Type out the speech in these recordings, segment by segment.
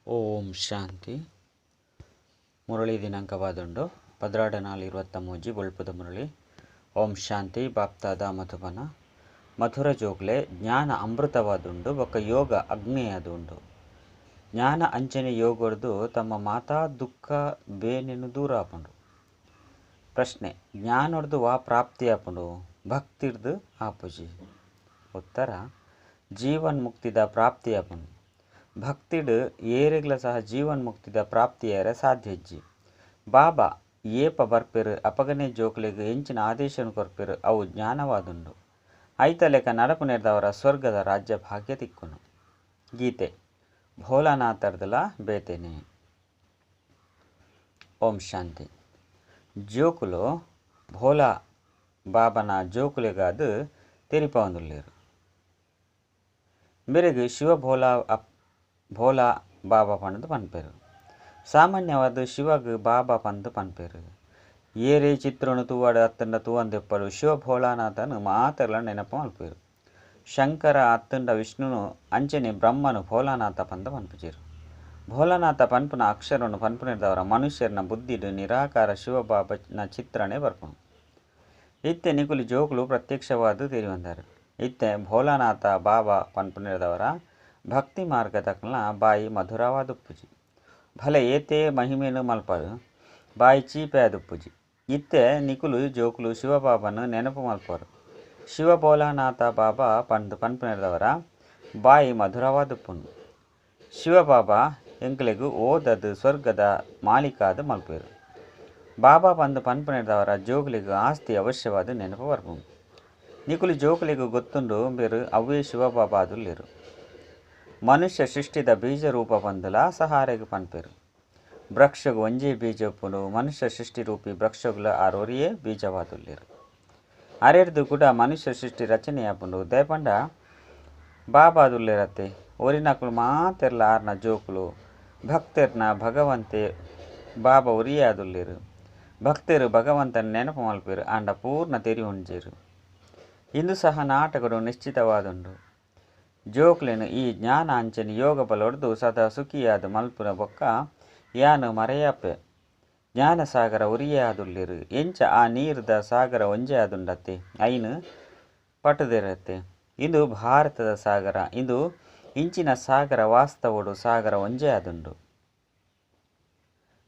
ಓಂ ಶಾಂತಿ. ಮುರಳಿ ದಿನಾಂಕವಾದುಂಡು 14/4/23 ಬೊಳ್ಪುದ ಮುರಳಿ. ಓಂ ಶಾಂತಿ. ಬಾಪ್ತಾದ ಮಧುಬನ. ಮಧುರ ಜೋಗ್ಲೆ ಜ್ಞಾನ ಅಮೃತವಾದುಂಡು ಬೊಕ್ಕ ಯೋಗ ಅಗ್ನೇಯದುಂಡು. ಜ್ಞಾನ ಅಂಚನೆ ಯೋಗರ್ದು ತಮ್ಮ ಮಾತಾ ದುಃಖ ಬೇನೆನು ದೂರ ಆಪುಂಡು. ಪ್ರಶ್ನೆ: ಜ್ಞಾನರ್ದು ವಾ ಪ್ರಾಪ್ತಿ ಆಪುಂಡು, ಭಕ್ತಿರ್ದು ಆಪುಜಿ? ಉತ್ತರ: ಜೀವನ್ ಮುಕ್ತಿದ ಪ್ರಾಪ್ತಿ ಆಪುಂಡು. ಭಕ್ತಿಡ್ ಏರೆಗ್ಲ ಸಹ ಜೀವನ್ ಮುಕ್ತಿದ ಪ್ರಾಪ್ತಿಯರ ಸಾಧ್ಯಜ್ಜಿ. ಬಾಬಾ ಏಪ ಬರ್ಪೆರು ಅಪಗನೆ ಜೋಕ್ಲೆಗ್ ಎಂಚಿನ ಆದೇಶನು ಕೊರ್ಪೆರು ಅವು ಜ್ಞಾನವಾದುಂಡು. ಐತ ಲೆಕ್ಕ ನಡಪುನೆರ್ದವರ ಸ್ವರ್ಗದ ರಾಜ್ಯ ಭಾಗ್ಯ ತಿಕ್ಕುನು. ಗೀತೆ ಭೋಲಾನಾಥರ್ದಲ ಬೇತೇನೆ. ಓಂ ಶಾಂತಿ. ಜೋಕುಲು ಭೋಲಾ ಬಾಬನ ಜೋಕುಲೆಗಾದು ತೆರಿಪವಂದುಲ್ಲೇರು. ಬೆರೆಗ್ ಶಿವ ಭೋಲಾ ಬಾಬಾ ಪಂದು ಪನ್ಪೆರು. ಸಾಮಾನ್ಯವಾದ ಶಿವಗ್ ಬಾಬಾ ಪಂದು ಪನ್ಪೆರು. ಏರೇ ಚಿತ್ರನು ತೂವಾಡು ಅತ್ತಂಡ ತೂವಂದೆಪ್ಪಡು ಶಿವ ಭೋಲಾನಾಥನು ಮಾತೆರ್ಲ ನೆನಪು ಮಲ್ಪೆರು. ಶಂಕರ ಅತ್ತಂಡ ವಿಷ್ಣುನು ಅಂಚನೆ ಬ್ರಹ್ಮನು ಭೋಲಾನಾಥ ಪಂದು ಪನ್ಪುಜೆರು. ಭೋಲಾನಾಥ ಪನ್ಪುನ ಅಕ್ಷರನು ಪನ್ಪುನೆರ್ದವರ ಮನುಷ್ಯರ್ನ ಬುದ್ಧಿಡು ನಿರಾಕಾರ ಶಿವ ಬಾಬನ ಚಿತ್ರನೇ ಬರ್ಪುನು. ಇತ್ತೆ ನಿಕುಲು ಜೋಕುಲು ಪ್ರತ್ಯಕ್ಷವಾದು ತೆರಿವಂದರು. ಇತ್ತೆ ಭೋಲಾನಾಥ ಬಾಬಾ ಪನ್ಪುನೆರ್ದವರ ಭಕ್ತಿ ಮಾರ್ಗದಕ್ಲ ಬಾಯಿ ಮಧುರವಾದುಪ್ಪುಜಿ. ಭಲೆ ಏತೇ ಮಹಿಮೆನು ಮಲ್ಪಡು ಬಾಯಿ ಚೀಪೆಯಾದುಪ್ಪುಜಿ. ಇತ್ತೆ ನಿಕುಲು ಜೋಕುಲು ಶಿವಬಾಬನು ನೆನಪು ಮಲ್ಪರು. ಶಿವ ಭೋಲಾನಾಥ ಬಾಬಾ ಪಂದು ಪನ್ಪುನೆರ್ದವರ ಬಾಯಿ ಮಧುರವಾದುಪ್ಪುಂಡು. ಶಿವಬಾಬಾ ಎಂಕ್ಲೆಗು ಓದದು ಸ್ವರ್ಗದ ಮಾಲೀಕಾದು ಮಲ್ಪೆರು. ಬಾಬಾ ಪಂದು ಪನ್ಪುನೆರ್ದವರ ಜೋಗುಲೆಗು ಆಸ್ತಿ ಅವಶ್ಯವಾದ ನೆನಪು ಬರ್ಪುಂಡು. ನಿಕುಲು ಜೋಕುಲೆಗು ಗೊತ್ತುಂಡು ಬೇರು ಅವೇ ಶಿವಬಾಬಾದುಲ್ಲೇರು. ಮನುಷ್ಯ ಸೃಷ್ಟಿದ ಬೀಜ ರೂಪ ಬಂದುಲ ಸಹಾರೆಗೆ ಪನ್ಪೆರು. ವೃಕ್ಷಗು ಒಂಜೇ ಬೀಜ ಉಪ್ಪುಂಡು. ಮನುಷ್ಯ ಸೃಷ್ಟಿ ರೂಪಿ ವೃಕ್ಷಗುಲ ಆರೋರಿಯೇ ಬೀಜವಾದುಲ್ಲೇರು. ಅರೆರ್ದು ಕೂಡ ಮನುಷ್ಯ ಸೃಷ್ಟಿ ರಚನೆ ಆಪುಂಡು. ದಯಪಂಡ ಬಾಬಾದುಲ್ಲೇರತ್ತೆ. ಒರಿನಕುಲು ಮಾತೆರ್ಲ ಆರ್ನ ಜೋಕುಲು ಭಕ್ತರ್ನ ಭಗವಂತೆ ಬಾಬಾ ಉರಿಯಾದುಲ್ಲೇರು. ಭಕ್ತರು ಭಗವಂತನ ನೆನಪು ಮಲ್ಪೆರು. ಆಂಡ ಪೂರ್ಣ ತೆರಿ ಉಂಜೇರು. ಇಂದು ಸಹ ನಾಟಕಡು ನಿಶ್ಚಿತವಾದುಂಡು. ಜೋಕ್ಲೆನು ಈ ಜ್ಞಾನ ಅಂಚನೆ ಯೋಗ ಬಲೊಡ್ದು ಸದಾ ಸುಖಿಯಾದ ಮಲ್ಪುನ ಬೊಕ್ಕ ಯಾನು ಮರೆಯಪ್ಪೆ. ಜ್ಞಾನ ಸಾಗರ ಉರಿಯಾದುಲ್ಲೇರು. ಎಂಚ ಆ ನೀರ್ದ ಸಾಗರ ಒಂಜೆ ಆದುಂಡತ್ತೆ ಐನು ಪಟುದಿರತ್ತೆ. ಇಂದು ಭಾರತದ ಸಾಗರ, ಇಂದು ಇಂಚಿನ ಸಾಗರ ವಾಸ್ತವಡು ಸಾಗರ ಒಂಜೆ ಆದುಂಡು.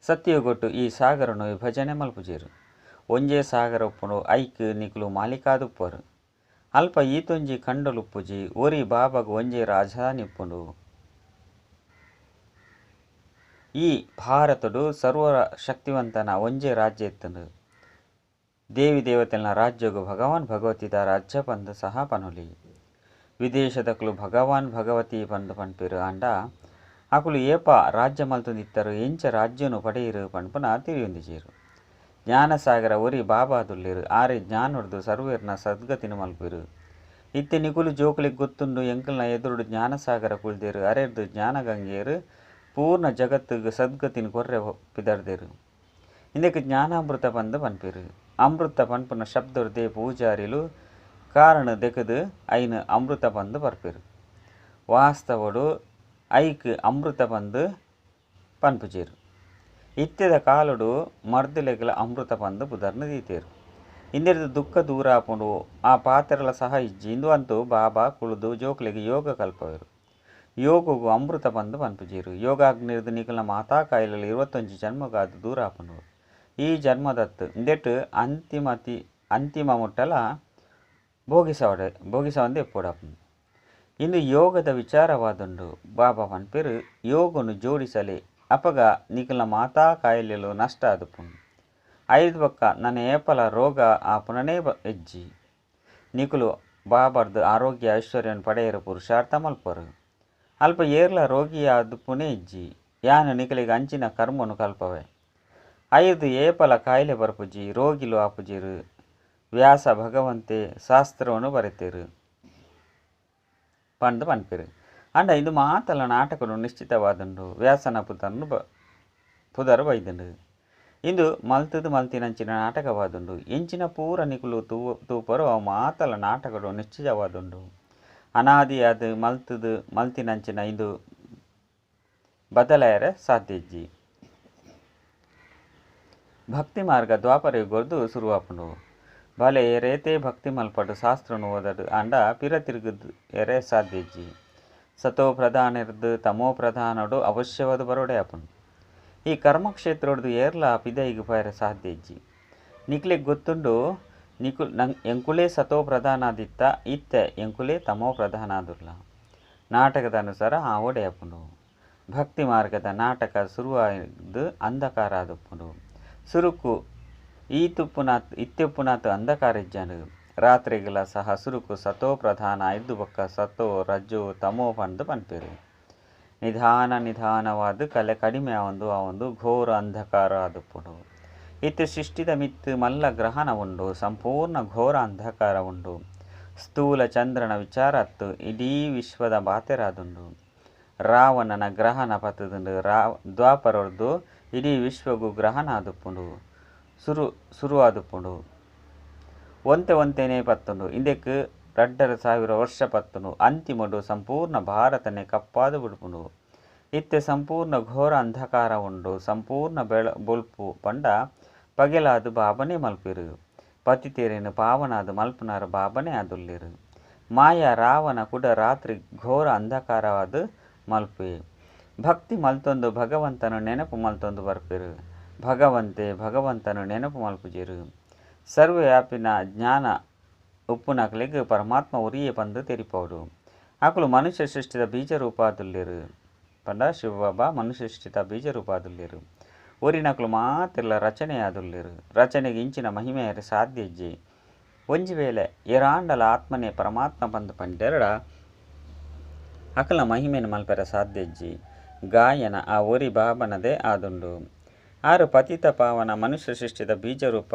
ಸತ್ಯಗೊಟ್ಟು ಈ ಸಾಗರನು ವಿಭಜನೆ ಮಲ್ಪುಜೇರು. ಒಂಜೇ ಸಾಗರ ಉಪ್ಪುಂಡು. ಐಕ್ ನಿಕುಲು ಮಾಲಿಕಾದುಪ್ಪರು. ಅಲ್ಪ ಈತೊಂಜಿ ಕಂಡಲುಪ್ಪುಜಿ. ಒರಿ ಬಾಬಾಗ ಒಂಜೇ ರಾಜಧಾನಿ ಉಪ್ಪುಂಡು. ಈ ಭಾರತಡು ಸರ್ವ ಶಕ್ತಿವಂತನ ಒಂಜೇ ರಾಜ್ಯ ಎತ್ತುಂಡು. ದೇವಿ ದೇವತೆಲ್ನ ರಾಜ್ಯಗು ಭಗವಾನ್ ಭಗವತಿದ ರಾಜ್ಯ ಪಂದು ಸಹ ಪನುಲಿ. ವಿದೇಶದಕುಲು ಭಗವಾನ್ ಭಗವತಿ ಪಂದು ಪನ್ಪೆರು. ಆಂಡ ಅಕುಲು ಏಪ ರಾಜ್ಯ ಮಲ್ತುಂದಿತ್ತರು ಎಂಚ ರಾಜ್ಯನು ಪಡೆಯಿರು ಪನ್ಪುನ ತಿರಿಯೊಂದಿಜೇರು. ಜ್ಞಾನಸಾಗರ ಒರಿ ಬಾಬಾದುಲ್ಲೇರು. ಆರೆ ಜ್ಞಾನರ್ದು ಸರ್ವೇರ್ನ ಸದ್ಗತಿನ ಮಲ್ಪೆರು. ಇತ್ತೆ ನಿಕುಲು ಜೋಕುಲೆಗ್ ಗೊತ್ತುಂಡು ಎಂಕಲ್ನ ಎದುರುಡು ಜ್ಞಾನಸಾಗರ ಕುಳ್ದೇರು. ಅರೆರ್ದು ಜ್ಞಾನಗಂಗೇರು ಪೂರ್ಣ ಜಗತ್ತಿಗೆ ಸದ್ಗತಿನ ಕೊರ್ರೆ ಪಿದರ್ದೇರು. ಇಂದಕ್ಕೆ ಜ್ಞಾನಾಮೃತ ಪಂದು ಪನ್ಪೆರು. ಅಮೃತ ಪನ್ಪುನ ಶಬ್ದರ್ದೇ ಪೂಜಾರಿಲು ಕಾರಣ ದೆಕದು ಐನು ಅಮೃತ ಪಂದು ಬರ್ಪೆರು. ವಾಸ್ತವಡು ಐಕ್ ಅಮೃತ ಪಂದು ಪನ್ಪುಜೇರು. ಇತ್ತೆದ ಕಾಲುಡು ಮರ್ದುಲೆಗಲ ಅಮೃತ ಪಂದು ಪುದರ್ನು ದೀತೇರು. ಇಂದೆರ್ದು ದುಃಖ ದೂರ ಆಪುಂಡು. ಆ ಪಾತೆರಲ ಸಹ ಇಜ್ಜಿ. ಇಂದು ಅಂತೂ ಬಾಬಾ ಕುಳಿದು ಜೋಕ್ಲೆಗೆ ಯೋಗ ಕಲ್ಪವೆರು. ಯೋಗವು ಅಮೃತ ಪಂದು ಪನ್ಪುಜೇರು. ಯೋಗಾಗ್ನಿರ್ದು ನಿಕಲ್ನ ಮಾತಾ ಕಾಯಿಲೆಲು 21 ಜನ್ಮಗಾದು ದೂರ ಆಪುಂಡು. ಈ ಜನ್ಮದತ್ತು ಇಂದೆಟ್ಟು ಅಂತಿಮ ಮುಟ್ಟಲ ಭೋಗಿಸವಂದೆ ಎಪ್ಪೋಡಾಪುಂಡು. ಇಂದು ಯೋಗದ ವಿಚಾರವಾದುಂಡು. ಬಾಬಾ ಪನ್ಪೆರು ಯೋಗನು ಜೋಡಿಸಲೆ ಅಪಗ ನಿಕಲ್ನ ಮಾತಾ ಕಾಯಿಲೆಲು ನಷ್ಟ ಆದುಪ್ಪುಂಡು. ಐದು ಬೊಕ್ಕ ನನ್ನ ಏಪಲ ರೋಗ ಆಪುನನೇ ಎಜ್ಜಿ. ನಿಕುಲು ಬಾಬರ್ದು ಆರೋಗ್ಯ ಐಶ್ವರ್ಯನು ಪಡೆಯರು ಪುರುಷಾರ್ಥ ಮಲ್ಪರು. ಅಲ್ಪ ಏರ್ಲ ರೋಗಿ ಆದುಪ್ಪುನೇ ಇಜ್ಜಿ. ಯಾನು ನಿಕಲಿಗೆ ಅಂಚಿನ ಕರ್ಮನು ಕಲ್ಪವೆ. ಐದು ಏಪಲ ಕಾಯಿಲೆ ಬರ್ಪುಜಿ. ರೋಗಿಲು ಆಪುಜಿರು. ವ್ಯಾಸ ಭಗವಂತೆ ಶಾಸ್ತ್ರವನ್ನು ಬರೆತೇರು ಪಂದು ಪನ್ಪೆರು. ಅಂಡ ಇದು ಮಾತಲ್ಲ ನಾಟಕಡು ನಿಶ್ಚಿತವಾದುಂಡು. ವ್ಯಾಸನ ಪುದರು ಬೈದುಂಡು. ಇಂದು ಮಲ್ತದು ಮಲ್ತಿನಂಚಿನ ನಾಟಕವಾದುಂಡು. ಎಂಚಿನ ಪೂರ ನಿಕುಲು ತೂಪರು ಅವು ಮಾತಲ್ಲ ನಾಟಕಡು ನಿಶ್ಚಿತವಾದುಂಡು. ಅನಾದಿಯಾದ ಮಲ್ತದು ಮಲ್ತಿನಂಚಿನ ಇಂದು ಬದಲಾಯರೆ ಸಾಧ್ಯಜ್ಜಿ. ಭಕ್ತಿ ಮಾರ್ಗ ದ್ವಾಪರ ಯುಗದ್ದು ಶುರುವಾಪುಂಡು. ಬಲೆ ರೇತೆ ಭಕ್ತಿ ಮಲ್ಪಡು ಶಾಸ್ತ್ರನು ಓದಡು ಅಂಡ ಪಿರ ತಿರುಗುದು ಎರೆ ಸಾಧ್ಯಜ್ಜಿ. ಸತೋ ಪ್ರಧಾನ ಇರ್ದು ತಮೋ ಪ್ರಧಾನಡು ಅವಶ್ಯವಾದ ಬರೋಡೆ ಆಪುಂಡು. ಈ ಕರ್ಮಕ್ಷೇತ್ರದ್ದು ಏರ್ಲ ಪಿದೈಗೆ ಪೈರ ಸಾಧ್ಯಜ್ಜಿ. ನಿಕ್ಲಿಗೆ ಗೊತ್ತುಂಡು ಎಂಕುಲೇ ಸತೋ ಪ್ರಧಾನ ಆದಿತ್ತ ಇತ್ತೆ ಎಂಕುಲೇ ತಮೋ ಪ್ರಧಾನ ಆದುರ್ಲ. ನಾಟಕದ ಅನುಸಾರ ಆ ಓಡೆ ಆಪುಂಡು. ಭಕ್ತಿ ಮಾರ್ಗದ ನಾಟಕ ಶುರುವಾದ ಅಂಧಕಾರ ಆದುಪ್ಪುಂಡು. ಸುರುಕು ಇತ್ತೆಪ್ಪುನಾತ್ ಅಂಧಕಾರ ಇಜ್ಜನು. ರಾತ್ರಿಗಳ ಸಹ ಸುರುಕು ಸತೋ ಪ್ರಧಾನ ಐದು ಬೊಕ್ಕ ಸತೋ ರಜ್ಜು ತಮೋ ಪಂದು ಪನ್ಪೇರು. ನಿಧಾನವಾದ ಕಲೆ ಕಡಿಮೆ ಆವೊಂದು ಘೋರ ಅಂಧಕಾರ ಆದುಪ್ಪುಂಡು. ಇತ್ತು ಸೃಷ್ಟಿದ ಮಿತ್ತು ಮಲ್ಲ ಗ್ರಹಣ ಉಂಡು. ಸಂಪೂರ್ಣ ಘೋರ ಅಂಧಕಾರ ಉಂಡು. ಸ್ಥೂಲ ಚಂದ್ರನ ವಿಚಾರತ್ತು ಇಡೀ ವಿಶ್ವದ ಬಾತೆರಾದುಂಡು. ರಾವಣನ ಗ್ರಹಣ ಪತ್ತದುಂಡು. ದ್ವಾಪರದ್ದು ಇಡೀ ವಿಶ್ವಗೂ ಗ್ರಹಣ ಆದುಪ್ಪುಂಡು. ಶುರುವಾದುಪ್ಪುಂಡು. ಒಂತೆನೇ ಪತ್ತುಂಡು. ಇಂದೆಕ್ 2,000 ವರ್ಷ ಪತ್ತುಂಡು. ಅಂತಿಮಡು ಸಂಪೂರ್ಣ ಭಾರತನೇ ಕಪ್ಪಾದು ಬಿಡ್ಪುಂಡು. ಇತ್ತೆ ಸಂಪೂರ್ಣ ಘೋರ ಅಂಧಕಾರ ಉಂಡು. ಸಂಪೂರ್ಣ ಬೊಲ್ಪು ಪಂಡ ಪಗೆಲಾದು ಬಾಬನೇ ಮಲ್ಪಿರು. ಪತಿತೇರೇನು ಪಾವನಾದು ಮಲ್ಪುನಾರ ಬಾಬನೇ ಆದುಲ್ಲಿರು. ಮಾಯಾ ರಾವಣ ಕೂಡ ರಾತ್ರಿ ಘೋರ ಅಂಧಕಾರವಾದ ಮಲ್ಪೆ. ಭಕ್ತಿ ಮಲ್ತೊಂದು ಭಗವಂತನು ನೆನಪು ಮಲ್ತೊಂದು ಬರ್ಪೆರು. ಭಗವಂತನು ನೆನಪು ಮಲ್ಪುಜೆರು. ಸರ್ವವ್ಯಾಪಿನ ಜ್ಞಾನ ಉಪ್ಪುನಕ್ಲೆಗ್ ಪರಮಾತ್ಮ ಉರಿಯೇ ಪಂದು ತೆರಿಪೋಡು. ಅಕುಲು ಮನುಷ್ಯ ಸೃಷ್ಟಿದ ಬೀಜರೂಪ ಆದುಲ್ಲಿರು. ಪಂಡ ಶಿವಬಾಬಾ ಮನುಷ್ಯ ಸೃಷ್ಟಿತ ಬೀಜರೂಪ ಆದುಲ್ಲಿರು. ಒರಿನಕುಲು ಮಾತಿರ್ಲ ರಚನೆ ಆದುಲ್ಲಿರು. ರಚನೆಗೆ ಇಂಚಿನ ಮಹಿಮೆಯರು ಸಾಧ್ಯಜ್ಜಿ. ಒಂಜಿ ವೇಳೆ ಎರಾಂಡಲ ಆತ್ಮನೇ ಪರಮಾತ್ಮ ಪಂದು ಪಂಡೆರಡ ಅಕಲ ಮಹಿಮೆನ ಮಲ್ಪೆರ ಸಾಧ್ಯಜ್ಜಿ. ಗಾಯನ ಆ ಒರಿ ಬಾಬನದೇ ಆದುಂಡು. ಆರು ಪತಿತ ಪಾವನ ಮನುಷ್ಯ ಸೃಷ್ಟಿದ ಬೀಜರೂಪ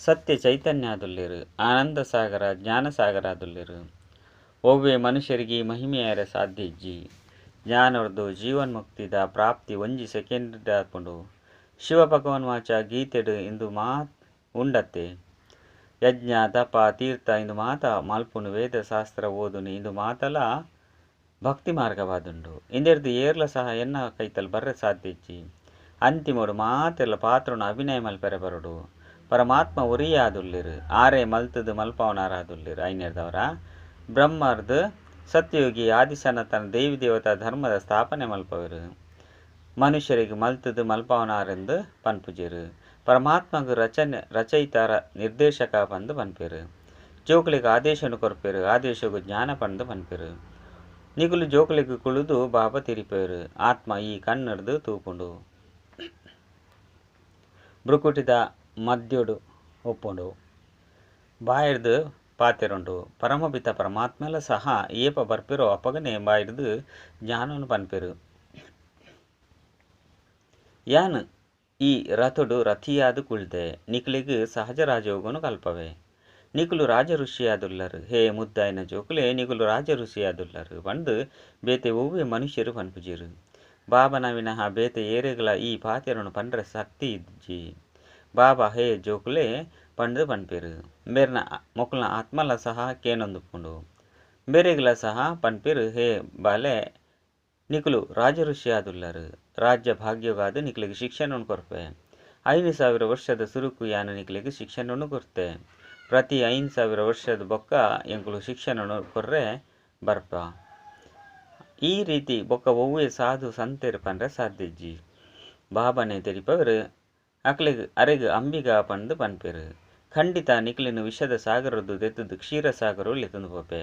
ಸತ್ಯ ಚೈತನ್ಯ ಆದುಲ್ಲಿರು. ಆನಂದ ಸಾಗರ ಜ್ಞಾನ ಸಾಗರ ಆದುಲ್ಲಿರು. ಒವ್ವೇ ಮನುಷ್ಯರಿಗೆ ಮಹಿಮೆಯರ ಸಾಧ್ಯಜ್ಜಿ. ಜ್ಞಾನರ್ದು ಜೀವನ್ಮುಕ್ತಿದ ಪ್ರಾಪ್ತಿ ಒಂಜಿ ಸೆಕೆಂಡ್ ಆಪುಂಡು. ಶಿವ ಭಗವಾನ್ ವಾಚ ಗೀತೆಡು ಇಂದು ಮಾತ್ ಉಂಡತ್ತೆ. ಯಜ್ಞ ತಪ ತೀರ್ಥ ಇಂದು ಮಾತ ಮಲ್ಪುನು. ವೇದ ಶಾಸ್ತ್ರ ಓದುನು ಇಂದು ಮಾತಲ ಭಕ್ತಿ ಮಾರ್ಗವಾದುಂಡು. ಇಂದೆರ್ದು ಏರ್ಲ ಸಹ ಎನ್ನ ಕೈತಲ್ ಬರ್ರೆ ಸಾಧ್ಯಜ್ಜಿ. ಅಂತಿಮಡು ಮಾತೆಲ್ಲ ಪಾತ್ರನು ಅಭಿನಯ ಮಲ್ಪೆರೆ ಬರಡು. ಪರಮಾತ್ಮ ಉರಿಯಾದುಲ್ಲಿರು. ಆರೇ ಮಲ್ತದು ಮಲ್ಪವನಾರಾದುಲ್ಲಿರು. ಐನೇರ್ದವರ ಬ್ರಹ್ಮರ್ದು ಸತ್ಯಯೋಗಿ ಆದಿಸನಾತನ ದೇವಿ ದೇವತಾ ಧರ್ಮದ ಸ್ಥಾಪನೆ ಮಲ್ಪವರು. ಮನುಷ್ಯರಿಗೆ ಮಲ್ತದು ಮಲ್ಪವನಾರೆಂದು ಪನ್ಪುಜೆರು. ಪರಮಾತ್ಮಗೂ ರಚಯಿತರ ನಿರ್ದೇಶಕ ಪಂದು ಪನ್ಪೆರು. ಜೋಕುಲಿಗೆ ಆದೇಶನು ಕೊರ್ಪೆರು. ಆದೇಶಗೂ ಜ್ಞಾನ ಪಂದು ಪನ್ಪೆರು. ನಿಗುಲು ಜೋಕುಲಿಗೆ ಕುಳಿದು ಬಾಬಾ ತಿರಿಪೇರು. ಆತ್ಮ ಈ ಕಣ್ಣರ್ದು ತೂಪುಂಡು. ಬ್ರುಕುಟಿದ ಮದ್ಯೋಡು ಒಪ್ಪುಂಡು. ಬಾಯಿರ್ದು ಪಾತೆರುಂಡು. ಪರಮಪಿತ ಪರಮಾತ್ಮೆಲ ಸಹ ಏಪ ಬರ್ಪೆರೋ ಅಪಗನೆ ಬಾಯಿರ್ದು ಜ್ಞಾನವನ್ನು ಪನ್ಪೆರು. ಯಾನ್ ಈ ರಥುಡು ರಥಿಯಾದು ಕುಳ್ದೆ. ನಿಕ್ಲಿಗೆ ಸಹಜ ರಾಜಯೋಗನು ಕಲ್ಪವೆ. ನಿಕುಲು ರಾಜ ಋಷಿಯಾದುಲ್ಲರು. ಹೇ ಮುದ್ದಾಯಿನ ಜೋಕುಲೆ ನಿಕುಲು ರಾಜ ಋಷಿಯಾದುಲ್ಲರು ಪಂದು ಬೇತೆ ಒವ್ವೇ ಮನುಷ್ಯರು ಪನ್ಪುಜಿರು. ಬಾಬನ ವಿನಃ ಬೇತೆ ಏರೆಗಳ ಈ ಪಾತೆರನು ಪಂಡ್ರೆ ಶಕ್ತಿ ಇಜ್ಜಿ. ಬಾಬಾ ಹೇ ಜೋಕುಲೆ ಪಂಡು ಪನ್ಪೆರು. ಬೇರ್ನ ಮೊಕಲ್ನ ಆತ್ಮಲ ಸಹ ಕೇನೊಂದುಪ್ಪುಂಡು. ಬೇರೆಗಳ ಸಹ ಪನ್ಪೆರು. ಹೇ ಬಾಲೆ ನಿಕುಲು ರಾಜ ಋಷಿಯಾದುಲ್ಲರು. ರಾಜ್ಯ ಭಾಗ್ಯವಾದ ನಿಕ್ಲಿಗೆ ಶಿಕ್ಷಣವನ್ನು ಕೊರ್ಪೆ. 5,000 ವರ್ಷದ ಸುರುಕು ಯಾನ ನಿಕ್ಲಿಗೆ ಶಿಕ್ಷಣವನ್ನು ಕೊರ್ತೆ. ಪ್ರತಿ 5,000 ವರ್ಷದ ಬೊಕ್ಕ ಎಂಕುಲು ಶಿಕ್ಷಣವನ್ನು ಕೊರ್ರೆ ಬರ್ಪ. ಈ ರೀತಿ ಬೊಕ್ಕ ಒವ್ವೇ ಸಾಧು ಸಂತೇರು ಪಂಡ್ರೆ ಸಾಧ್ಯಜ್ಜಿ. ಬಾಬನೇ ತೆರಿಪವರು ಅಕ್ಲಿಗೆ ಅರೆಗೆ ಅಂಬಿಗ ಪಂದು ಪನ್ಪೆರು. ಖಂಡಿತ ನಿಕ್ಲಿನ ವಿಷದ ಸಾಗರದ್ದು ದೆತ್ತದು ಕ್ಷೀರ ಸಾಗರ ಲೆತ್ತಂದು ಪೋಪೆ.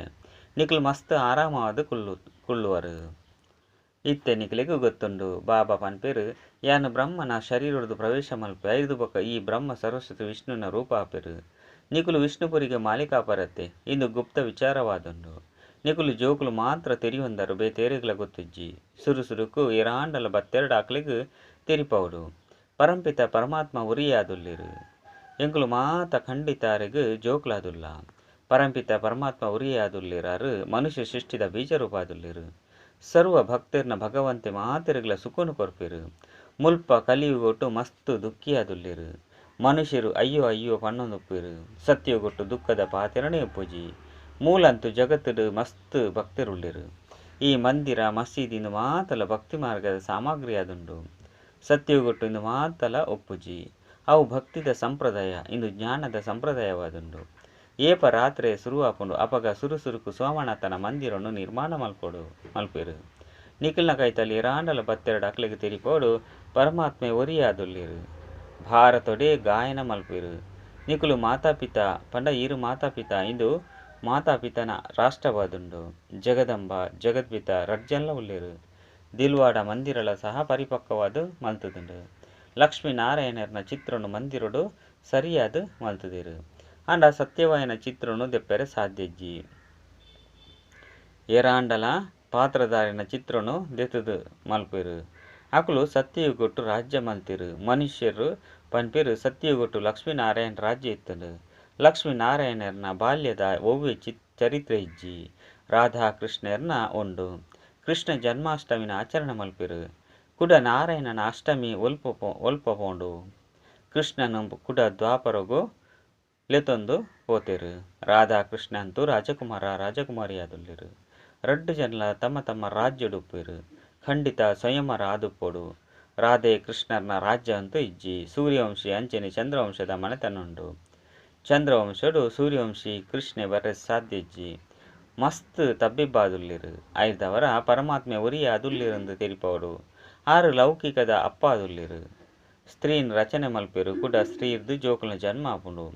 ನಿಕ್ಲು ಮಸ್ತ್ ಆರಾಮವಾದ ಕುಳ್ಳುವರು. ಇತ್ತೆ ನಿಕ್ಲಿಗೂ ಗೊತ್ತುಂಡು. ಬಾಬಾ ಪನ್ಪೆರು ಯಾನು ಬ್ರಹ್ಮನ ಶರೀರದ್ದು ಪ್ರವೇಶ ಮಲ್ಪೆ. 5 ಬೊಕ್ಕ ಈ ಬ್ರಹ್ಮ ಸರಸ್ವತಿ ವಿಷ್ಣುನ ರೂಪ ಆಪೆರು. ನಿಕುಲು ವಿಷ್ಣುಪುರಿಗೆ ಮಾಲಿಕಾಪರತೆ ಇಂದು ಗುಪ್ತ ವಿಚಾರವಾದುಂಡು. ನಿಕುಲು ಜೋಕುಲು ಮಾತ್ರ ತೆರಿಯೊಂದರು. ಬೇತೇರೆಗಳ ಗೊತ್ತುಜ್ಜಿ. ಸುರುಕು ಎರಾಂಡಲ ಬತ್ತೆರಡು ಆಕ್ಲಿಗೆ ತೆರಿಪೌಡು. ಪರಂಪಿತ ಪರಮಾತ್ಮ ಉರಿಯಾದುಲ್ಲಿರು. ಎಂಕುಲು ಮಾತ ಖಂಡಿತಾರೆಗೂ ಜೋಕುಲಾದುಲ್ಲ. ಪರಂಪಿತ ಪರಮಾತ್ಮ ಉರಿಯಾದುಲ್ಲಿರಾರು ಮನುಷ್ಯ ಸೃಷ್ಟಿದ ಬೀಜರೂಪಾದುಲ್ಲಿರು. ಸರ್ವ ಭಕ್ತರ್ನ ಭಗವಂತೆ ಮಾತೆರೆಗಳ ಸುಖನು ಕೊರ್ಪೆರು. ಮುಲ್ಪ ಕಲಿಯುಗೊಟ್ಟು ಮಸ್ತು ದುಃಖಿಯಾದುಲ್ಲಿರು. ಮನುಷ್ಯರು ಅಯ್ಯೋ ಅಯ್ಯೋ ಪಣ್ಣೊಂದುಪ್ಪೆರು. ಸತ್ಯಗೊಟ್ಟು ದುಃಖದ ಪಾತೆರನೇ ಉಪ್ಪುಜಿ. ಮೂಲಂತು ಜಗತ್ತುಡು ಮಸ್ತ್ ಭಕ್ತರುಳ್ಳಿರು. ಈ ಮಂದಿರ ಮಸೀದಿಂದು ಮಾತಲ ಭಕ್ತಿ ಮಾರ್ಗದ ಸಾಮಗ್ರಿ ಅದುಂಡು. ಸತ್ಯಗೊಟ್ಟು ಇಂದು ಮಾತಲ ಒಪ್ಪುಜಿ ಅವು ಭಕ್ತಿದ ಸಂಪ್ರದಾಯ ಇಂದು ಜ್ಞಾನದ ಸಂಪ್ರದಾಯವಾದುಂಡು. ಏಪ ರಾತ್ರಿ ಶುರುವಾಪುಂಡು ಅಪಗ ಸುರುಸುರುಕು ಸೋಮನಾಥನ ಮಂದಿರನ್ನು ನಿರ್ಮಾಣ ಮಲ್ಪೇರು. ನಿಖಿಲ್ನ ಕೈತಲ್ಲಿ ರಾಂಡಲ ಬತ್ತೆರಡು ಅಕ್ಲೆಗೆ ತೆರಿಪೋಡು ಪರಮಾತ್ಮೆ ಒರಿಯಾದುಲ್ಲಿರು. ಭಾರತೊಡೆ ಗಾಯನ ಮಲ್ಪೇರು. ನಿಖುಲು ಮಾತಾಪಿತ ಪಂಡ ಈರು ಮಾತಾಪಿತ ಇಂದು ಮಾತಾಪಿತನ ರಾಷ್ಟ್ರವಾದುಂಡು. ಜಗದಂಬ ಜಗದ್ಪಿತ ರಡ್ಜಲ್ಲ ಉಳ್ಳೇರು. ದಿಲ್ವಾಡ ಮಂದಿರಲ ಸಹ ಪರಿಪಕ್ವವಾದ ಮಲ್ತುದುಂಡು. ಲಕ್ಷ್ಮೀನಾರಾಯಣರ್ನ ಚಿತ್ರನು ಮಂದಿರಡು ಸರಿಯಾದ ಮಲ್ತುದಿರು. ಅಂಡ ಸತ್ಯವಾಯನ ಚಿತ್ರನು ದೆಪ್ಪರೆ ಸಾಧ್ಯಜ್ಜಿ. ಏರಾಂಡಲ ಪಾತ್ರಧಾರಿನ ಚಿತ್ರನು ದೆತ್ತದು ಮಲ್ಪೇರು. ಅಕುಲು ಸತ್ಯಗೊಟ್ಟು ರಾಜ್ಯ ಮಲ್ತಿರು. ಮನುಷ್ಯರು ಪನ್ಪೇರು ಸತ್ಯಗೊಟ್ಟು ಲಕ್ಷ್ಮೀನಾರಾಯಣ ರಾಜ್ಯ ಇತ್ತಂಡು. ಲಕ್ಷ್ಮೀನಾರಾಯಣರ್ನ ಬಾಲ್ಯದ ಒವ್ವೆ ಚರಿತ್ರೆ ಇಜ್ಜಿ. ರಾಧಾಕೃಷ್ಣರ್ನ ಉಂಡು. ಕೃಷ್ಣ ಜನ್ಮಾಷ್ಟಮಿನ ಆಚರಣೆ ಮಲ್ಪೇರು. ಕುಡ ನಾರಾಯಣನ ಅಷ್ಟಮಿ ಒಲ್ಪಪೋಂಡು. ಕೃಷ್ಣನು ಕುಡ ದ್ವಾಪರಗು ಲೆತೊಂದು ಪೋತೆರು. ರಾಧಾಕೃಷ್ಣ ಅಂತೂ ರಾಜಕುಮಾರ ರಾಜಕುಮಾರಿ ಆದುಲ್ಲಿರು. ರಡ್ಡು ಜನಲ ತಮ್ಮ ತಮ್ಮ ರಾಜ್ಯ ಉಪ್ಪೇರು. ಖಂಡಿತ ಸ್ವಯಂವರ ಆದುಪ್ಪೋಡು. ರಾಧೆ ಕೃಷ್ಣರ್ನ ರಾಜ್ಯ ಅಂತೂ ಇಜ್ಜಿ. ಸೂರ್ಯವಂಶಿ ಅಂಚನೆ ಚಂದ್ರವಂಶದ ಮನೆತನುಂಡು. ಚಂದ್ರವಂಶಡು ಸೂರ್ಯವಂಶಿ ಕೃಷ್ಣೆ ಬರ ಸಾಧ್ಯ ಇಜ್ಜಿ. ಮಸ್ತ್ ತಬ್ಬಿಬ್ಬಾದುಲ್ಲಿರು. ಐದವರ ಪರಮಾತ್ಮೆ ಒರಿಯ ಅದುಲ್ಲಿರಂದು ತೆರಿಪೋಡು. ಆರು ಲೌಕಿಕದ ಅಪ್ಪ ಅದುಲ್ಲಿರು. ಸ್ತ್ರೀನ್ ರಚನೆ ಮಲ್ಪೇರು. ಕುಡ ಸ್ತ್ರೀರ್ದು ಜೋಕುಲ್ನ ಜನ್ಮ ಆಪುಂಡು.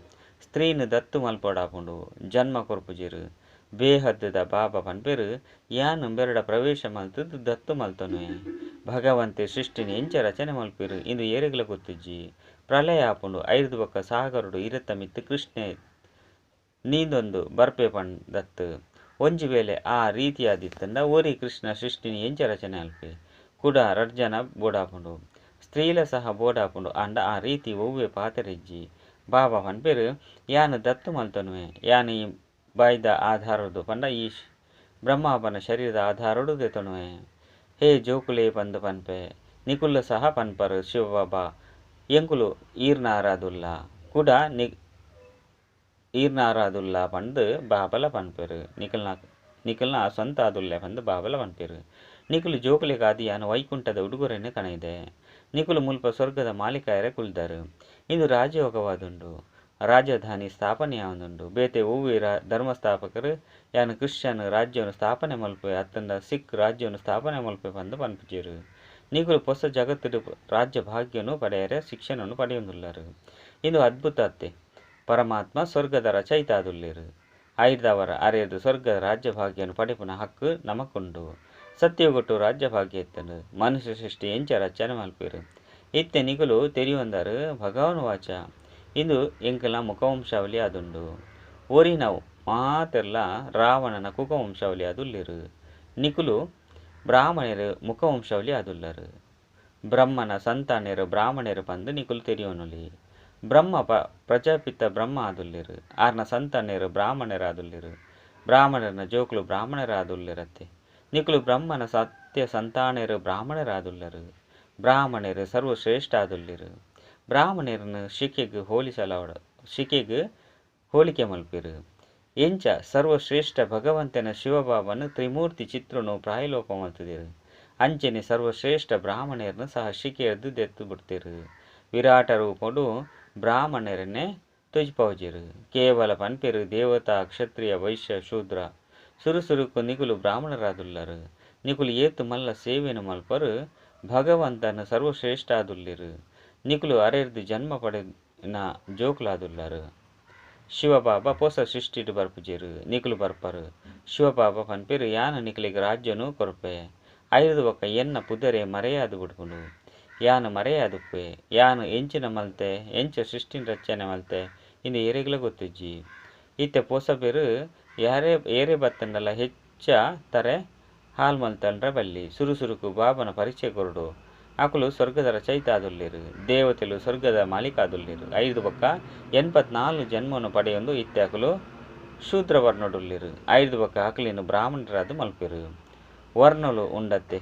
ಸ್ತ್ರೀನ್ ದತ್ತು ಮಲ್ಪೋಡಾಪುಂಡು. ಜನ್ಮ ಕೊರ್ಪುಜಿರು. ಬೇಹದ್ದದ ಬಾಬಾ ಪನ್ಪೇರು ಯಾನು ಬೆರಡ ಪ್ರವೇಶ ಮಲ್ತದ್ದು ದತ್ತು ಮಲ್ತನುವೆ. ಭಗವಂತೆ ಸೃಷ್ಟಿನಿ ಎಂಚ ರಚನೆ ಮಲ್ಪೇರು ಇಂದು ಏರೆಗ್ಲ ಗೊತ್ತಿಜ್ಜಿ. ಪ್ರಳಯ ಆಪುಂಡು. ಐದು ಬೊಕ್ಕ ಸಾಗರುಡು ಇರತ್ತ ಮಿತ್ತು ಕೃಷ್ಣೆ ನೀಂದೊಂದು ಬರ್ಪೆ ಪಂಡತ್ತು. ಒಂಜಿ ವೇಳೆ ಆ ರೀತಿಯಾದಿತ್ತಂಡ ಓರಿ ಕೃಷ್ಣ ಸೃಷ್ಟಿನಿ ಎಂಚ ರಚನೆ ಅಲ್ಪೆ. ಕುಡ ರಡ್ಜನ ಬೋಡಾಪುಂಡು. ಸ್ತ್ರೀಲ ಸಹ ಬೋಡಾಪುಂಡು. ಅಂಡ ಆ ರೀತಿ ಒವ್ವೆ ಪಾತೆರೆಜ್ಜಿ. ಬಾಬಾ ಪನ್ಪೇರು ಯಾನು ದತ್ತು ಮಲ್ತನುವೆ. ಯಾನು ಈ ಬಾಯ್ದ ಆಧಾರದು ಪಂಡ ಈ ಬ್ರಹ್ಮಾಪನ ಶರೀರದ ಆಧಾರಡು ದೆತನುವೆ. ಹೇ ಜೋಕುಲೇ ಪಂದು ಪನ್ಪೆ. ನಿಕುಲ್ಲ ಸಹ ಪನ್ಪರು ಶಿವಬಾಬಾ ಎಂಕುಲು ಈರ್ನಾರಾದುಲ್ಲ. ಕುಡ ಈರ್ನಾರಾದುಲ್ಲ ಪಂದು ಬಾಬಲ ಪನ್ಪೇರು. ನಿಖಲ್ನ ಸ್ವಂತ ಆದುಲ್ಲೆ ಪಂದು ಬಾಬಲ ಪನ್ಪೇರು. ನಿಖುಲು ಜೋಕುಲೆ ಕಾದಿ ಯಾನು ವೈಕುಂಠದ ಉಡುಗೊರೆಯನ್ನು ಕಣೈದೆ. ನಿಖುಲು ಮುಲ್ಪ ಸ್ವರ್ಗದ ಮಾಲಿಕಾಯರೆ ಕುಳ್ದಾರು. ಇಂದು ರಾಜಯೋಗವಾದುಂಡು. ರಾಜಧಾನಿ ಸ್ಥಾಪನೆಯಾವುದುಂಡು. ಬೇತೆ ಒವ್ವೆ ಧರ್ಮಸ್ಥಾಪಕರು ಯಾನು ಕ್ರಿಶ್ಚಿಯನ್ ರಾಜ್ಯವನ್ನು ಸ್ಥಾಪನೆ ಮಲ್ಪೆ ಅತ್ತಂಡ ಸಿಖ್ ರಾಜ್ಯವನ್ನು ಸ್ಥಾಪನೆ ಮಲ್ಪೆ ಪಂದು ಪನ್ಪುಜೇರು. ನಿಖುಲು ಹೊಸ ಜಗತ್ತುಡು ರಾಜ್ಯ ಭಾಗ್ಯನು ಪಡೆಯರೆ ಶಿಕ್ಷಣವನ್ನು ಪಡೆಯುವುದಿಲ್ಲರು. ಇಂದು ಅದ್ಭುತ ಅತ್ತೆ. ಪರಮಾತ್ಮ ಸ್ವರ್ಗದ ರಚಯಿತ ಆದುಲ್ಲೇರು. ಐದವರ ಅರೆದು ಸ್ವರ್ಗದ ರಾಜ್ಯ ಭಾಗ್ಯನು ಪಡೆಪುನ ಹಕ್ಕು ನಮಕುಂಡು. ಸತ್ಯಗೊಟ್ಟು ರಾಜ್ಯ ಭಾಗ್ಯ ಇತ್ತನು. ಮನುಷ್ಯ ಸೃಷ್ಟಿ ಎಂಚ ರಚನೆ ಮಲ್ಪೇರು. ಇತ್ತೆ ನಿಖುಲು ತೆರಿಯೊಂದರು ಭಗವಾನ್ ವಾಚ. ಇಂದು ಎಂಕಲ ಮುಖವಂಶಾವಳಿ ಅದುಂಡು. ಓರಿನವು ಮಾತೆಲ್ಲ ರಾವಣನ ಕುಕವಂಶಾವಳಿ ಅದುಲ್ಲಿರು. ನಿಖುಲು ಬ್ರಾಹ್ಮಣರು ಮುಖವಂಶಾವಳಿ ಅದುಲ್ಲರು. ಬ್ರಹ್ಮನ ಸಂತಾನರು ಬ್ರಾಹ್ಮಣರು ಪಂದು ನಿಖುಲು ತೆರಿಯೋನುಲಿ. ಬ್ರಹ್ಮ ಪ್ರಜಾಪಿತ ಬ್ರಹ್ಮ ಆದುಲ್ಲಿರು. ಆರ್ನ ಸಂತಾನರು ಬ್ರಾಹ್ಮಣರು ಆದುಲ್ಲಿರು. ಬ್ರಾಹ್ಮಣರನ್ನ ಜೋಕುಲು ಬ್ರಾಹ್ಮಣರ ಆದುಲ್ಲಿರತ್ತೆ. ನಿಖುಲು ಬ್ರಹ್ಮನ ಸತ್ಯ ಸಂತಾನರು ಬ್ರಾಹ್ಮಣರಾದುಲ್ಲರು. ಬ್ರಾಹ್ಮಣರು ಸರ್ವಶ್ರೇಷ್ಠ ಆದುಲ್ಲಿರು. ಬ್ರಾಹ್ಮಣರನ್ನು ಶಿಕೆಗೆ ಹೋಲಿಕೆ ಮಲ್ಪೇರು. ಎಂಚ ಸರ್ವಶ್ರೇಷ್ಠ ಭಗವಂತನ ಶಿವಬಾಬನು ತ್ರಿಮೂರ್ತಿ ಚಿತ್ರನು ಪ್ರಾಯಲೋಪ ಮಲ್ತದಿರು. ಅಂಚನೆ ಸರ್ವಶ್ರೇಷ್ಠ ಬ್ರಾಹ್ಮಣರನ್ನು ಸಹ ಶಿಕೆಯದ್ದು ದೆತ್ತು ಬಿಡ್ತಿರು. ವಿರಾಟ ರೂಪಡು ಬ್ರಾಹ್ಮಣರನ್ನೇ ತುಜ್ಪೌಜಿರು. ಕೇವಲ ಪನ್ಪೇರು ದೇವತಾ ಕ್ಷತ್ರಿಯ ವೈಶ್ಯ ಶೂದ್ರ. ಸುರುಸುರುಕು ನಿಖುಲು ಬ್ರಾಹ್ಮಣರಾದುಲ್ಲರು. ನಿಖುಲು ಏತು ಮಲ್ಲ ಸೇವೆನು ಮಲ್ಪರು. ಭಗವಂತನು ಸರ್ವಶ್ರೇಷ್ಠ ಆದುಲ್ಲಿರು. ನಿಖುಲು ಅರೆರ್ದು ಜನ್ಮ ಪಡೆನ ಜೋಕುಲಾದುಲ್ಲರು. ಶಿವಬಾಬಾ ಹೊಸ ಸೃಷ್ಟಿಡು ಬರ್ಪುಜೇರು. ನಿಖುಲು ಬರ್ಪರು. ಶಿವಬಾಬಾ ಪನ್ಪೇರು ಯಾನು ನಿಖಲಿಗೆ ರಾಜ್ಯನು ಕೊರ್ಪೆ. ಐದು ಒಕ್ಕ ಎನ್ನ ಪುದರೆ ಮರೆಯಾದು ಬಿಡ್ಕೊಂಡು. ಯಾನು ಮರೆಯಾದುಪ್ಪೆ. ಯಾನು ಎಂಚಿನ ಮಲ್ತೆ ಎಂಚ ಸೃಷ್ಟಿನ ರಚನೆ ಮಲ್ತೆ ಇಂದು ಏರೆಗ್ಲ ಗೊತ್ತಿಜ್ಜಿ. ಇತ್ತೆ ಪೊಸಬೇರು ಏರೆ ಬತ್ತಂಡಲ ಹೆಚ್ಚ ತರೆ ಹಾಲ್ ಮಲ್ತಂಡ್ರ ಬಲ್ಲಿ. ಸುರುಸುರುಕು ಬಾಬನ ಪರಿಚಯ ಕೊರಡು. ಅಕುಲು ಸ್ವರ್ಗದ ರಚಯಿತ ಆದುಲ್ಲಿರು. ದೇವತೆಲು ಸ್ವರ್ಗದ ಮಾಲೀಕ ಆದುಲ್ಲಿರು. ಐದು ಬೊಕ್ಕ 84 ಜನ್ಮವನ್ನು ಪಡೆಯೊಂದು ಇತ್ತೆ ಅಕುಲು ಶೂದ್ರ ವರ್ಣಡುಲ್ಲಿರು. ಐದು ಬೊಕ್ಕ ಅಕಲಿನ ಬ್ರಾಹ್ಮಣರಾದು ಮಲ್ಪೇರು. ವರ್ಣಲು ಉಂಡತ್ತೆ.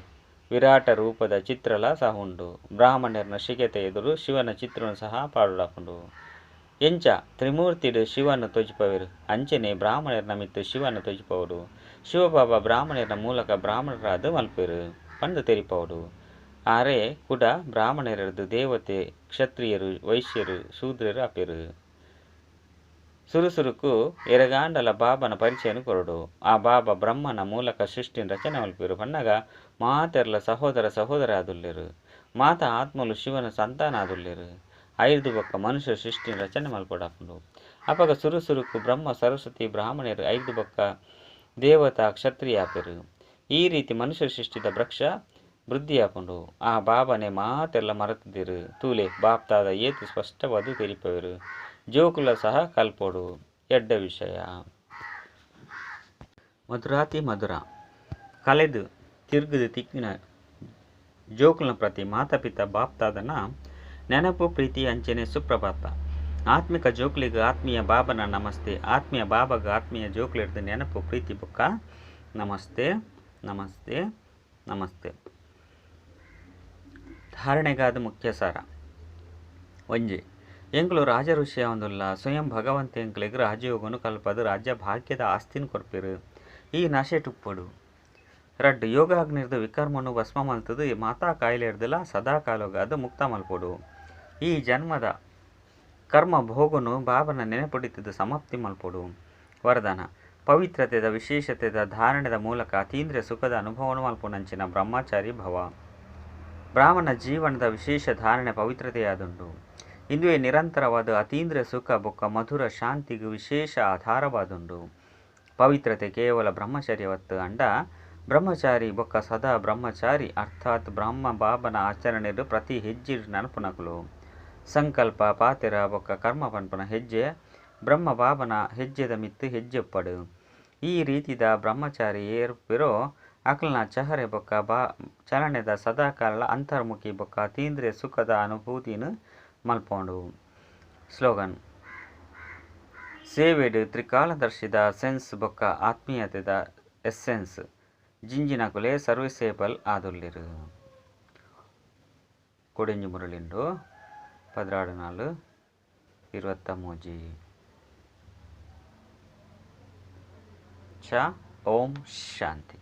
ವಿರಾಟ ರೂಪದ ಚಿತ್ರಲ ಸಹ ಉಂಡು. ಬ್ರಾಹ್ಮಣರನ ಶಿಖತೆ ಎದುರು ಶಿವನ ಚಿತ್ರನು ಸಹ ಪಾಡುಡಾಪುಂಡು. ಎಂಚ ತ್ರಿಮೂರ್ತಿಡು ಶಿವನ ತೊಜಿಪವೆರು. ಅಂಚನೆ ಬ್ರಾಹ್ಮಣರ ನಮಿತ್ತು ಶಿವನ ತೊಜಿಪವರು. ಶಿವಬಾಬಾ ಬ್ರಾಹ್ಮಣರ ಮೂಲಕ ಬ್ರಾಹ್ಮಣರಾದ ಮಲ್ಪೇರು ಪಂದು ತೆರಿಪವಡು. ಆರೆ ಕೂಡ ಬ್ರಾಹ್ಮಣರದು ದೇವತೆ ಕ್ಷತ್ರಿಯರು ವೈಶ್ಯರು ಶೂದ್ರರು ಅಪೇರು. ಸುರುಸುರುಕು ಎರಗಾಂಡಲ ಬಾಬನ ಪರಿಚಯನು ಕೊರಡು. ಆ ಬಾಬಾ ಬ್ರಹ್ಮನ ಮೂಲಕ ಸೃಷ್ಟಿನ ರಚನೆ ಮಲ್ಪೇರು ಪನ್ನಗ ಮಾತೆರ್ಲ ಸಹೋದರ ಸಹೋದರ ಆದುಲ್ಲೇರು. ಮಾತ ಆತ್ಮಲು ಶಿವನ ಸಂತಾನ ಆದುಲ್ಲೇರು. ಐದು ಬೊಕ್ಕ ಮನುಷ್ಯ ಸೃಷ್ಟಿನ ರಚನೆ ಮಲ್ಪಡಾಪುಂಡು. ಅಪಗ ಸುರುಸುರುಕು ಬ್ರಹ್ಮ ಸರಸ್ವತಿ ಬ್ರಾಹ್ಮಣರು ಐದು ಬೊಕ್ಕ ದೇವತಾ ಕ್ಷತ್ರಿಯ ಆಪೇರು. ಈ ರೀತಿ ಮನುಷ್ಯ ಸೃಷ್ಟಿದ ವೃಕ್ಷ ವೃದ್ಧಿಯಾಪುಂಡು. ಆ ಬಾಬನೆ ಮಾತೆಲ್ಲ ಮರೆತಿದ್ದಿರು ತೂಲೆ ಬಾಪ್ತಾದ ಏತು ಸ್ಪಷ್ಟವಾದ ತೆರಿಪವರು. ಜೋಕುಲ ಸಹ ಕಲ್ಪೋಡು ಎಡ್ಡ ವಿಷಯ. ಮಧುರಾತಿ ಮಧುರ ಕಳೆದು ತಿರುಗದು ತಿಕ್ಕಿನ ಜೋಕುಲ್ನ ಪ್ರತಿ ಮಾತಾಪಿತ ಬಾಪ್ತಾದನ ನೆನಪು ಪ್ರೀತಿ ಅಂಚನೆ ಸುಪ್ರಭಾತ. ಆತ್ಮಿಕ ಜೋಕ್ಲಿಗೆ ಆತ್ಮೀಯ ಬಾಬನ ನಮಸ್ತೆ. ಆತ್ಮೀಯ ಬಾಬಾಗ ಆತ್ಮೀಯ ಜೋಕ್ಲಿರ್ದು ನೆನಪು ಪ್ರೀತಿ ಬೊಕ್ಕ ನಮಸ್ತೆ ನಮಸ್ತೆ ನಮಸ್ತೆ. ಧಾರಣೆಗಾದ ಮುಖ್ಯ ಸಾರ ಒಂಜೆ ಎಂಕ್ಲು ರಾಜ ಋಷಿಯ ಒಂದುಲ್ಲ ಸ್ವಯಂ ಭಗವಂತ ಎಂಕ್ಲಿಗೆ ರಾಜಯೋಗನು ಕಲ್ಪದು ರಾಜ್ಯ ಭಾಗ್ಯದ ಆಸ್ತಿನ ಕೊರ್ಪೆರು. ಈ ನಶೆ ಟುಪ್ಪಡು ರಡ್ಡು ಯೋಗಾಗ್ನಿರ್ದು ವಿಕರ್ಮನು ಭಸ್ಮ ಮಲ್ತದು ಮಾತಾ ಕಾಯಿಲೆರ್ದಲ್ಲ ಸದಾ ಕಾಲೋಗಾದ ಮುಕ್ತ ಮಲ್ಪೋಡು. ಈ ಜನ್ಮದ ಕರ್ಮ ಭೋಗನು ಬಾಬನ ನೆನೆಪುಡಿತದ ಸಮಾಪ್ತಿ ಮಲ್ಪೋಡು. ವರದಾನ ಪವಿತ್ರತೆದ ವಿಶೇಷತೆದ ಧಾರಣೆದ ಮೂಲಕ ಅತೀಂದ್ರಿಯ ಸುಖದ ಅನುಭವನು ಮಲ್ಪುನಂಚಿನ ಬ್ರಹ್ಮಚಾರಿ ಭವ. ಬ್ರಾಹ್ಮಣ ಜೀವನದ ವಿಶೇಷ ಧಾರಣೆ ಪವಿತ್ರತೆಯಾದುಂಡು. ಇಂದುವೆ ನಿರಂತರವಾದ ಅತೀಂದ್ರಿಯ ಸುಖ ಬೊಕ್ಕ ಮಧುರ ಶಾಂತಿಗೆ ವಿಶೇಷ ಆಧಾರವಾದುಂಡು. ಪವಿತ್ರತೆ ಕೇವಲ ಬ್ರಹ್ಮಚರ್ಯವತ್ತು ಅಂಡ ಬ್ರಹ್ಮಚಾರಿ ಬೊಕ್ಕ ಸದಾ ಬ್ರಹ್ಮಚಾರಿ ಅರ್ಥಾತ್ ಬ್ರಹ್ಮ ಬಾಬನ ಆಚರಣೆಡು ಪ್ರತಿ ಹೆಜ್ಜೆ ನೆನಪುನಕಲು. ಸಂಕಲ್ಪ ಪಾತೆರ ಬೊಕ್ಕ ಕರ್ಮ ಪನ್ಪನ ಹೆಜ್ಜೆ ಬ್ರಹ್ಮ ಬಾಬನ ಹೆಜ್ಜೆದ ಮಿತ್ತು ಹೆಜ್ಜೆಪ್ಪಡು. ಈ ರೀತಿದ ಬ್ರಹ್ಮಚಾರಿ ಏರ್ಪಿರೋ ಅಕಲ್ನ ಚಹರೆ ಬೊಕ್ಕ ಚಲನೆದ ಸದಾಕಾಲ ಅಂತರ್ಮುಖಿ ಬೊಕ್ಕ ಅತೀಂದ್ರಿಯ ಸುಖದ ಅನುಭೂತಿನ ಮಲ್ಪೋಂಡು. ಸ್ಲೋಗನ್ ಸೇವೆಡ್ ತ್ರಿಕಾಲದರ್ಶಿದ ಸೆನ್ಸ್ ಬೊಕ್ಕ ಆತ್ಮೀಯತೆದ ಎಸ್ಸೆನ್ಸ್ ಜಿಂಜಿನಕುಲೆ ಸರ್ವಿಸೇಬಲ್ ಆದುಲ್ಲೆರು. ಕೊಡೆಂಜಿ ಮುರಳಿಂಡು 14-23 ಚ ಓಂ ಶಾಂತಿ.